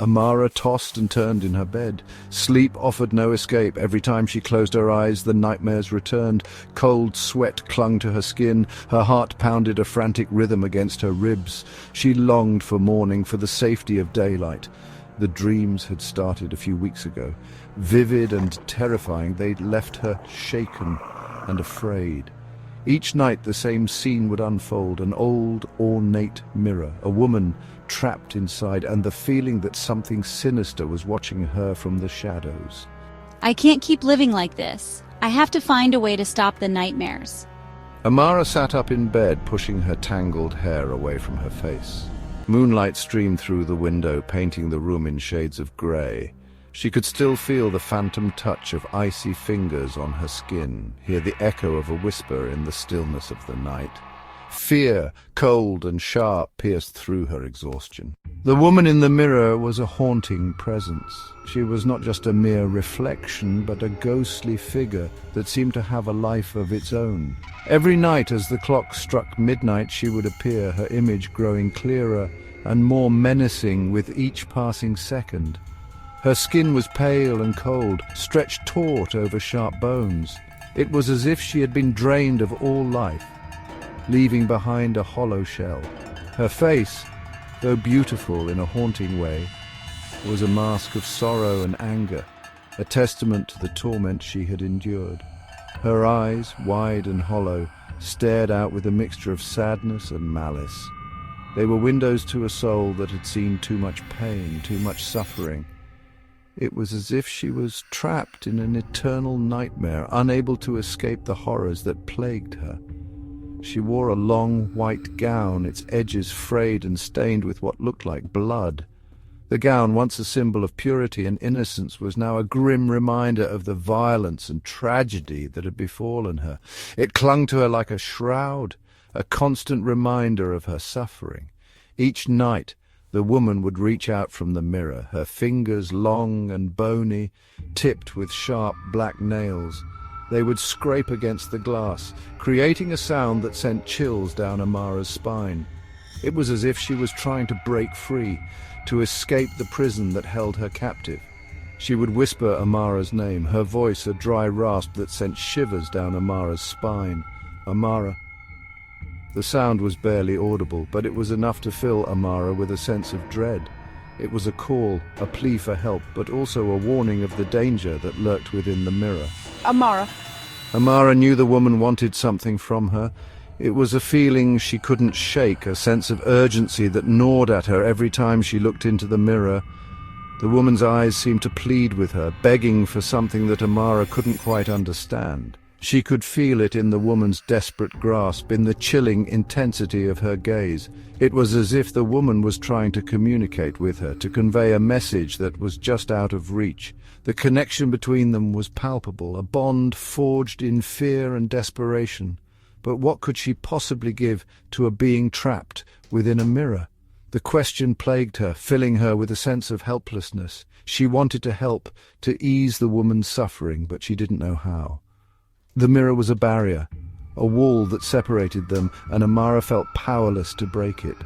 Amara tossed and turned in her bed. Sleep offered no escape. Every time she closed her eyes, the nightmares returned. Cold sweat clung to her skin. Her heart pounded a frantic rhythm against her ribs. She longed for morning, for the safety of daylight. The dreams had started a few weeks ago. Vivid and terrifying, they'd left her shaken and afraid. Each night the same scene would unfold, an old, ornate mirror, a woman trapped inside, and the feeling that something sinister was watching her from the shadows. I can't keep living like this. I have to find a way to stop the nightmares. Amara sat up in bed, pushing her tangled hair away from her face. Moonlight streamed through the window, painting the room in shades of grey. She could still feel the phantom touch of icy fingers on her skin, hear the echo of a whisper in the stillness of the night. Fear, cold and sharp, pierced through her exhaustion. The woman in the mirror was a haunting presence. She was not just a mere reflection, but a ghostly figure that seemed to have a life of its own. Every night as the clock struck midnight, she would appear, her image growing clearer and more menacing with each passing second. Her skin was pale and cold, stretched taut over sharp bones. It was as if she had been drained of all life, leaving behind a hollow shell. Her face, though beautiful in a haunting way, was a mask of sorrow and anger, a testament to the torment she had endured. Her eyes, wide and hollow, stared out with a mixture of sadness and malice. They were windows to a soul that had seen too much pain, too much suffering. It was as if she was trapped in an eternal nightmare, unable to escape the horrors that plagued her. She wore a long white gown, its edges frayed and stained with what looked like blood. The gown, once a symbol of purity and innocence, was now a grim reminder of the violence and tragedy that had befallen her. It clung to her like a shroud, a constant reminder of her suffering. Each night, the woman would reach out from the mirror, her fingers long and bony, tipped with sharp black nails. They would scrape against the glass, creating a sound that sent chills down Amara's spine. It was as if she was trying to break free, to escape the prison that held her captive. She would whisper Amara's name, her voice a dry rasp that sent shivers down Amara's spine. Amara. The sound was barely audible, but it was enough to fill Amara with a sense of dread. It was a call, a plea for help, but also a warning of the danger that lurked within the mirror. Amara. Amara knew the woman wanted something from her. It was a feeling she couldn't shake, a sense of urgency that gnawed at her every time she looked into the mirror. The woman's eyes seemed to plead with her, begging for something that Amara couldn't quite understand. She could feel it in the woman's desperate grasp, in the chilling intensity of her gaze. It was as if the woman was trying to communicate with her, to convey a message that was just out of reach. The connection between them was palpable, a bond forged in fear and desperation. But what could she possibly give to a being trapped within a mirror? The question plagued her, filling her with a sense of helplessness. She wanted to help, to ease the woman's suffering, but she didn't know how. The mirror was a barrier, a wall that separated them, and Amara felt powerless to break it.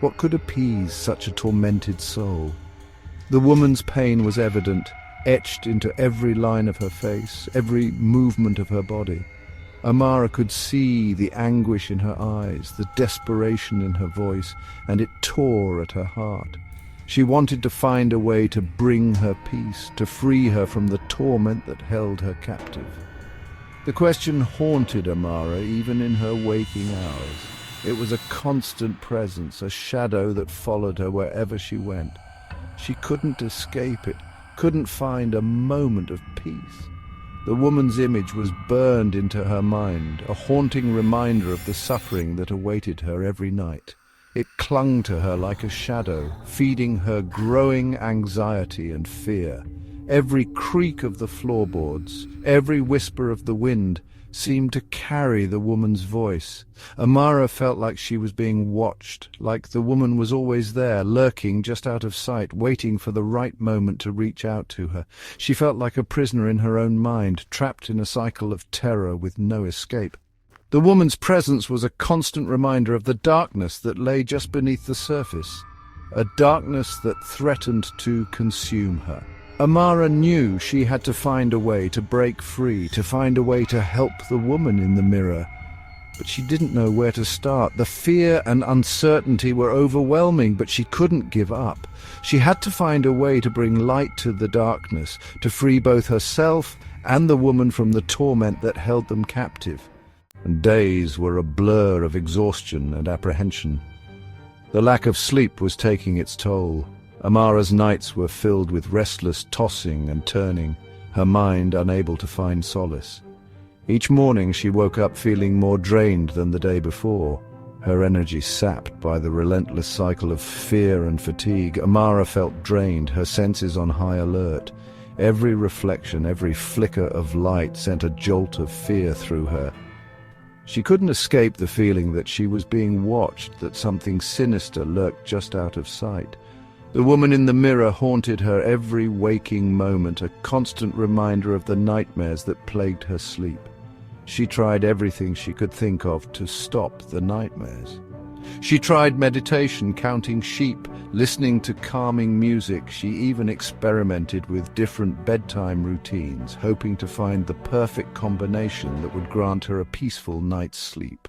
What could appease such a tormented soul? The woman's pain was evident, etched into every line of her face, every movement of her body. Amara could see the anguish in her eyes, the desperation in her voice, and it tore at her heart. She wanted to find a way to bring her peace, to free her from the torment that held her captive. The question haunted Amara even in her waking hours. It was a constant presence, a shadow that followed her wherever she went. She couldn't escape it, couldn't find a moment of peace. The woman's image was burned into her mind, a haunting reminder of the suffering that awaited her every night. It clung to her like a shadow, feeding her growing anxiety and fear. Every creak of the floorboards, every whisper of the wind seemed to carry the woman's voice. Amara felt like she was being watched, like the woman was always there, lurking just out of sight, waiting for the right moment to reach out to her. She felt like a prisoner in her own mind, trapped in a cycle of terror with no escape. The woman's presence was a constant reminder of the darkness that lay just beneath the surface. a darkness that threatened to consume her. Amara knew she had to find a way to break free, to find a way to help the woman in the mirror. But she didn't know where to start. The fear and uncertainty were overwhelming, but she couldn't give up. She had to find a way to bring light to the darkness, to free both herself and the woman from the torment that held them captive. And days were a blur of exhaustion and apprehension. The lack of sleep was taking its toll. Amara's nights were filled with restless tossing and turning, her mind unable to find solace. Each morning she woke up feeling more drained than the day before, her energy sapped by the relentless cycle of fear and fatigue. Amara felt drained, her senses on high alert. Every reflection, every flicker of light sent a jolt of fear through her. She couldn't escape the feeling that she was being watched, that something sinister lurked just out of sight. The woman in the mirror haunted her every waking moment, a constant reminder of the nightmares that plagued her sleep. She tried everything she could think of to stop the nightmares. She tried meditation, counting sheep, listening to calming music. She even experimented with different bedtime routines, hoping to find the perfect combination that would grant her a peaceful night's sleep.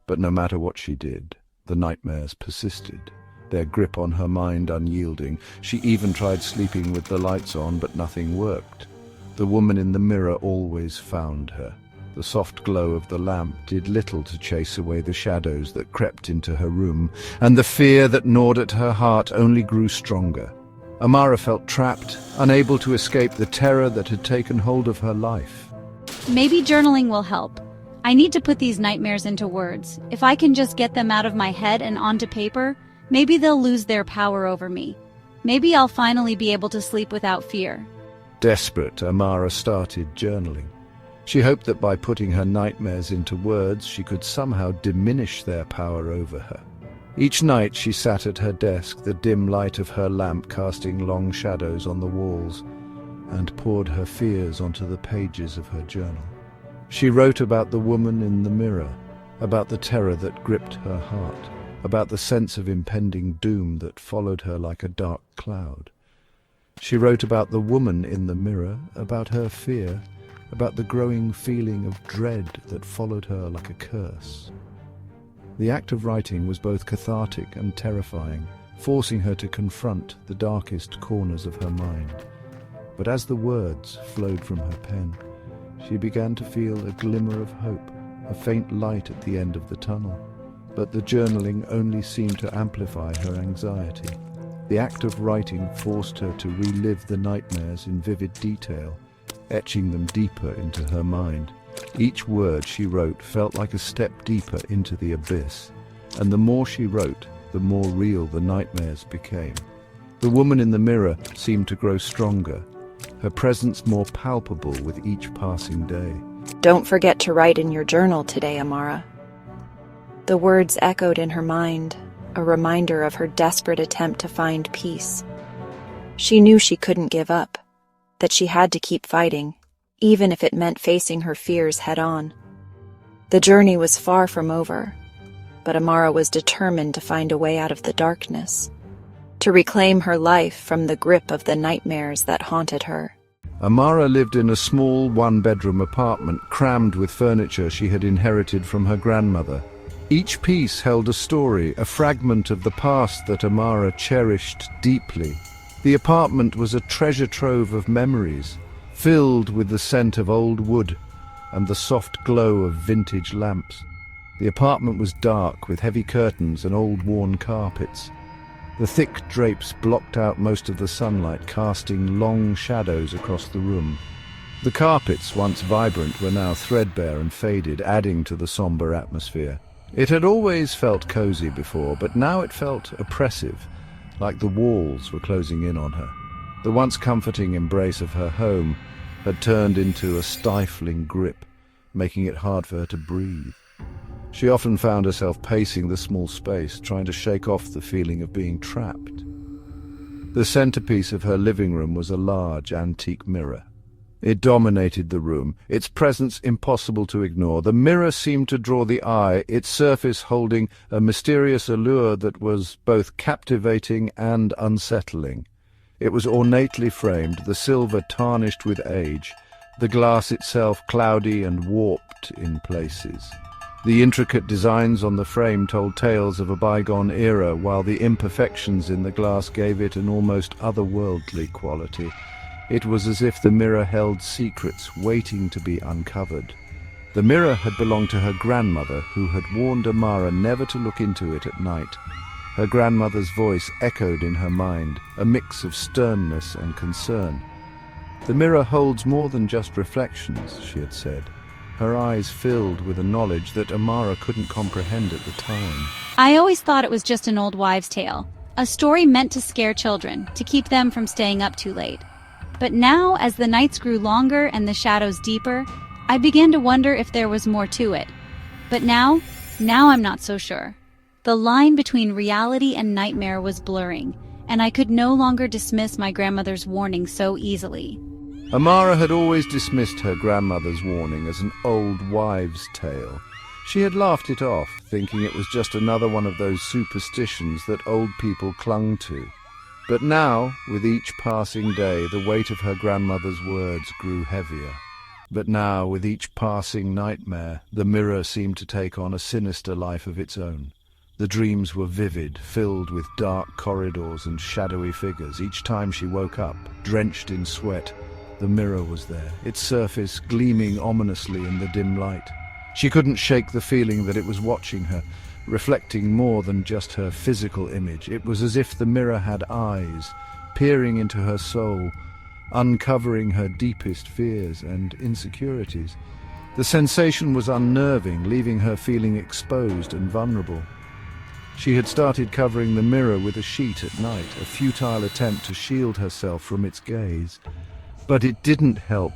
But no matter what she did, the nightmares persisted, their grip on her mind unyielding. She even tried sleeping with the lights on, but nothing worked. The woman in the mirror always found her. The soft glow of the lamp did little to chase away the shadows that crept into her room, and the fear that gnawed at her heart only grew stronger. Amara felt trapped, unable to escape the terror that had taken hold of her life. Maybe journaling will help. I need to put these nightmares into words. If I can just get them out of my head and onto paper, maybe they'll lose their power over me. Maybe I'll finally be able to sleep without fear. Desperate, Amara started journaling. She hoped that by putting her nightmares into words, she could somehow diminish their power over her. Each night she sat at her desk, the dim light of her lamp casting long shadows on the walls, and poured her fears onto the pages of her journal. She wrote about the woman in the mirror, about the terror that gripped her heart, about the sense of impending doom that followed her like a dark cloud. She wrote about the woman in the mirror, about her fear, about the growing feeling of dread that followed her like a curse. The act of writing was both cathartic and terrifying, forcing her to confront the darkest corners of her mind. But as the words flowed from her pen, she began to feel a glimmer of hope, a faint light at the end of the tunnel. But the journaling only seemed to amplify her anxiety. The act of writing forced her to relive the nightmares in vivid detail, etching them deeper into her mind. Each word she wrote felt like a step deeper into the abyss, and the more she wrote, the more real the nightmares became. The woman in the mirror seemed to grow stronger, her presence more palpable with each passing day. Don't forget to write in your journal today, Amara. The words echoed in her mind, a reminder of her desperate attempt to find peace. She knew she couldn't give up, that she had to keep fighting, even if it meant facing her fears head-on. The journey was far from over, but Amara was determined to find a way out of the darkness, to reclaim her life from the grip of the nightmares that haunted her. Amara lived in a small one-bedroom apartment crammed with furniture she had inherited from her grandmother. Each piece held a story, a fragment of the past that Amara cherished deeply. The apartment was a treasure trove of memories, filled with the scent of old wood and the soft glow of vintage lamps. The apartment was dark, with heavy curtains and old worn carpets. The thick drapes blocked out most of the sunlight, casting long shadows across the room. The carpets, once vibrant, were now threadbare and faded, adding to the somber atmosphere. It had always felt cozy before, but now it felt oppressive, like the walls were closing in on her. The once comforting embrace of her home had turned into a stifling grip, making it hard for her to breathe. She often found herself pacing the small space, trying to shake off the feeling of being trapped. The centerpiece of her living room was a large antique mirror. It dominated the room, its presence impossible to ignore. The mirror seemed to draw the eye, its surface holding a mysterious allure that was both captivating and unsettling. It was ornately framed, the silver tarnished with age, the glass itself cloudy and warped in places. The intricate designs on the frame told tales of a bygone era, while the imperfections in the glass gave it an almost otherworldly quality. It was as if the mirror held secrets waiting to be uncovered. The mirror had belonged to her grandmother, who had warned Amara never to look into it at night. Her grandmother's voice echoed in her mind, a mix of sternness and concern. "The mirror holds more than just reflections," she had said, her eyes filled with a knowledge that Amara couldn't comprehend at the time. I always thought it was just an old wives' tale, a story meant to scare children, to keep them from staying up too late. But now, as the nights grew longer and the shadows deeper, I began to wonder if there was more to it. But now I'm not so sure. The line between reality and nightmare was blurring, and I could no longer dismiss my grandmother's warning so easily. Amara had always dismissed her grandmother's warning as an old wives' tale. She had laughed it off, thinking it was just another one of those superstitions that old people clung to. But now, with each passing day, the weight of her grandmother's words grew heavier. But now, with each passing nightmare, the mirror seemed to take on a sinister life of its own. The dreams were vivid, filled with dark corridors and shadowy figures. Each time she woke up, drenched in sweat, the mirror was there, its surface gleaming ominously in the dim light. She couldn't shake the feeling that it was watching her, reflecting more than just her physical image. It was as if the mirror had eyes, peering into her soul, uncovering her deepest fears and insecurities. The sensation was unnerving, leaving her feeling exposed and vulnerable. She had started covering the mirror with a sheet at night, a futile attempt to shield herself from its gaze. But it didn't help.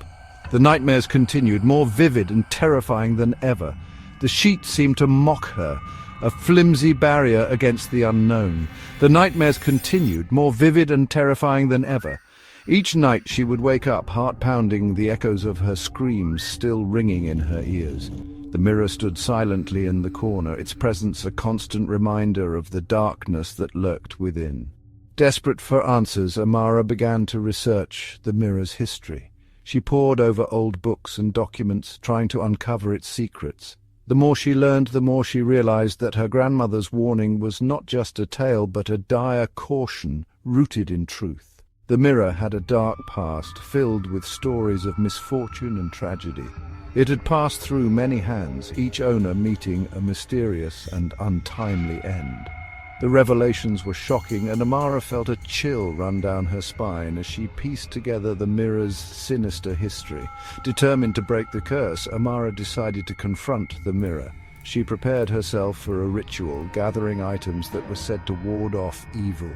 The nightmares continued, more vivid and terrifying than ever. The sheet seemed to mock her, a flimsy barrier against the unknown. The nightmares continued, more vivid and terrifying than ever. Each night she would wake up, heart pounding, the echoes of her screams still ringing in her ears. The mirror stood silently in the corner, its presence a constant reminder of the darkness that lurked within. Desperate for answers, Amara began to research the mirror's history. She pored over old books and documents, trying to uncover its secrets. The more she learned, the more she realized that her grandmother's warning was not just a tale, but a dire caution rooted in truth. The mirror had a dark past, filled with stories of misfortune and tragedy. It had passed through many hands, each owner meeting a mysterious and untimely end. The revelations were shocking, and Amara felt a chill run down her spine as she pieced together the mirror's sinister history. Determined to break the curse, Amara decided to confront the mirror. She prepared herself for a ritual, gathering items that were said to ward off evil.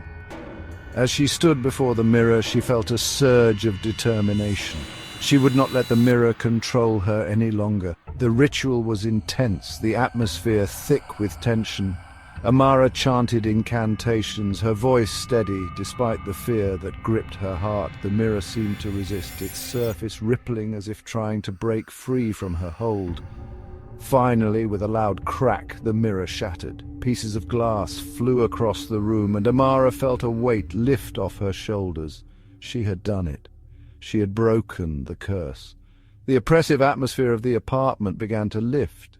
As she stood before the mirror, she felt a surge of determination. She would not let the mirror control her any longer. The ritual was intense, the atmosphere thick with tension. Amara chanted incantations, her voice steady despite the fear that gripped her heart. The mirror seemed to resist, its surface rippling as if trying to break free from her hold. Finally, with a loud crack, the mirror shattered. Pieces of glass flew across the room, and Amara felt a weight lift off her shoulders. She had done it. She had broken the curse. The oppressive atmosphere of the apartment began to lift,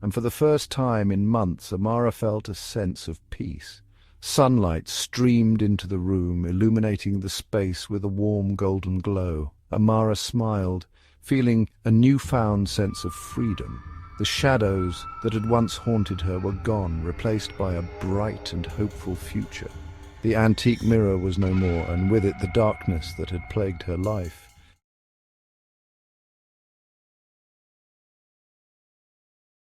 and for the first time in months Amara felt a sense of peace. Sunlight streamed into the room, illuminating the space with a warm golden glow. Amara smiled, feeling a newfound sense of freedom. The shadows that had once haunted her were gone, replaced by a bright and hopeful future. The antique mirror was no more, and with it the darkness that had plagued her life.